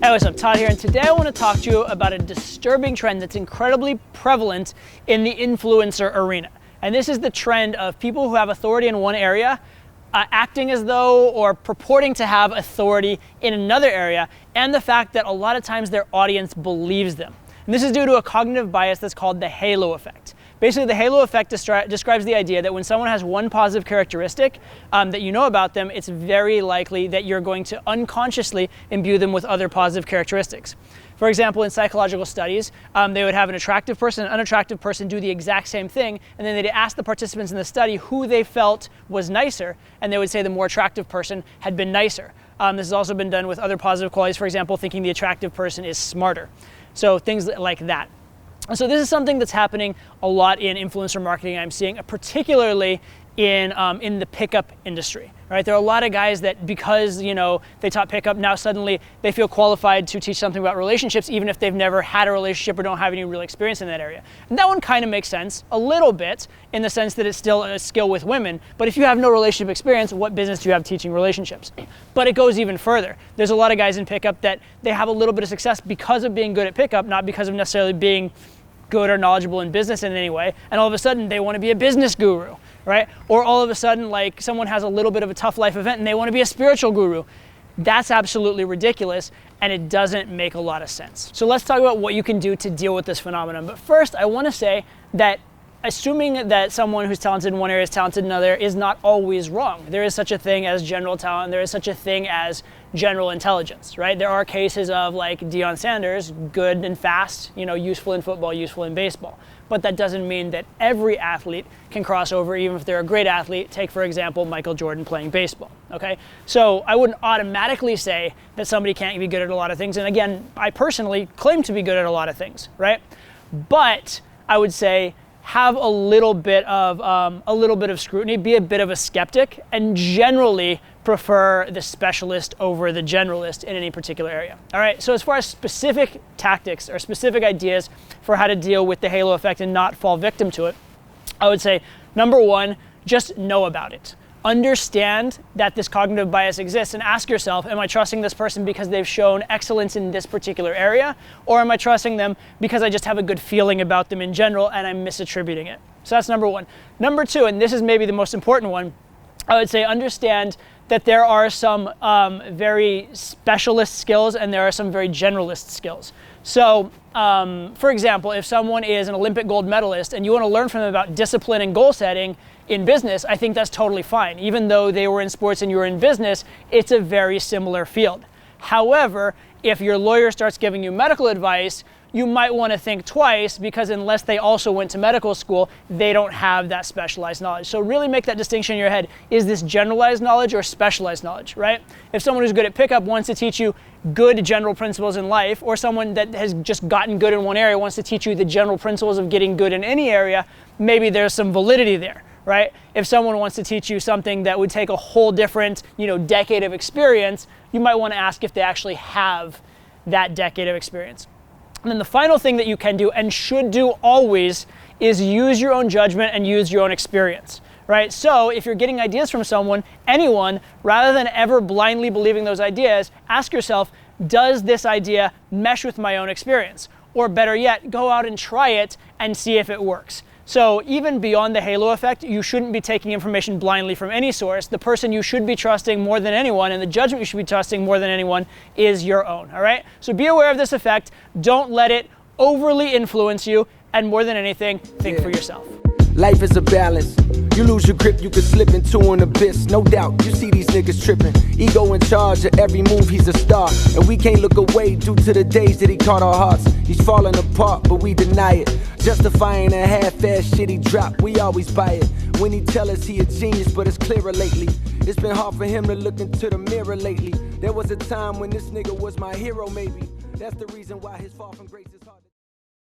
Hey, what's up? Todd here, and today I want to talk to you about a disturbing trend that's incredibly prevalent in the influencer arena. And this is the trend of people who have authority in one area acting as though or purporting to have authority in another area, and the fact that a lot of times their audience believes them. And this is due to a cognitive bias that's called the halo effect. Basically, the halo effect describes the idea that when someone has one positive characteristic that you know about them, it's very likely that you're going to unconsciously imbue them with other positive characteristics. For example, in psychological studies, they would have an attractive person and an unattractive person do the exact same thing, and then they'd ask the participants in the study who they felt was nicer, and they would say the more attractive person had been nicer. This has also been done with other positive qualities, for example, thinking the attractive person is smarter. So things like that. And so this is something that's happening a lot in influencer marketing. I'm seeing, particularly in the pickup industry. Right? There are a lot of guys that, because they taught pickup, now suddenly they feel qualified to teach something about relationships, even if they've never had a relationship or don't have any real experience in that area. And that one kind of makes sense a little bit, in the sense that it's still a skill with women. But if you have no relationship experience, what business do you have teaching relationships? But it goes even further. There's a lot of guys in pickup that they have a little bit of success because of being good at pickup, not because of necessarily being good or knowledgeable in business in any way, and all of a sudden they want to be a business guru, right? Or all of a sudden, like, someone has a little bit of a tough life event and they want to be a spiritual guru. That's absolutely ridiculous, and it doesn't make a lot of sense. So let's talk about what you can do to deal with this phenomenon. But first, I want to say that assuming that someone who's talented in one area is talented in another is not always wrong. There is such a thing as general talent. There is such a thing as general intelligence, right? There are cases of, like, Deion Sanders, good and fast, useful in football, useful in baseball. But that doesn't mean that every athlete can cross over, even if they're a great athlete. Take, for example, Michael Jordan playing baseball, okay? So I wouldn't automatically say that somebody can't be good at a lot of things. And again, I personally claim to be good at a lot of things, right? But I would say have a little bit of scrutiny, be a bit of a skeptic, and generally prefer the specialist over the generalist in any particular area. All right, so as far as specific tactics or specific ideas for how to deal with the halo effect and not fall victim to it, I would say, number one, just know about it. Understand that this cognitive bias exists and ask yourself, am I trusting this person because they've shown excellence in this particular area? Or am I trusting them because I just have a good feeling about them in general and I'm misattributing it? So that's number one. Number two, and this is maybe the most important one, I would say understand that there are some very specialist skills and there are some very generalist skills. So, for example, if someone is an Olympic gold medalist and you want to learn from them about discipline and goal setting in business, I think that's totally fine. Even though they were in sports and you were in business, it's a very similar field. However, if your lawyer starts giving you medical advice, you might want to think twice, because unless they also went to medical school, they don't have that specialized knowledge. So really make that distinction in your head. Is this generalized knowledge or specialized knowledge, right? If someone who's good at pickup wants to teach you good general principles in life, or someone that has just gotten good in one area wants to teach you the general principles of getting good in any area, maybe there's some validity there, right? If someone wants to teach you something that would take a whole different, decade of experience, you might want to ask if they actually have that decade of experience. And then the final thing that you can do, and should do always, is use your own judgment and use your own experience, right? So if you're getting ideas from anyone, rather than ever blindly believing those ideas, ask yourself, does this idea mesh with my own experience? Or better yet, go out and try it and see if it works. So even beyond the halo effect, you shouldn't be taking information blindly from any source. The person you should be trusting more than anyone, and the judgment you should be trusting more than anyone, is your own, all right? So be aware of this effect. Don't let it overly influence you, and more than anything, think for yourself. Life is a balance. You lose your grip, you can slip into an abyss. No doubt, you see these niggas tripping. Ego in charge of every move, he's a star. And we can't look away due to the days that he caught our hearts. He's falling apart, but we deny it. Justifying a half-ass shit he dropped, we always buy it. When he tell us he a genius, but it's clearer lately. It's been hard for him to look into the mirror lately. There was a time when this nigga was my hero, maybe. That's the reason why his fall from grace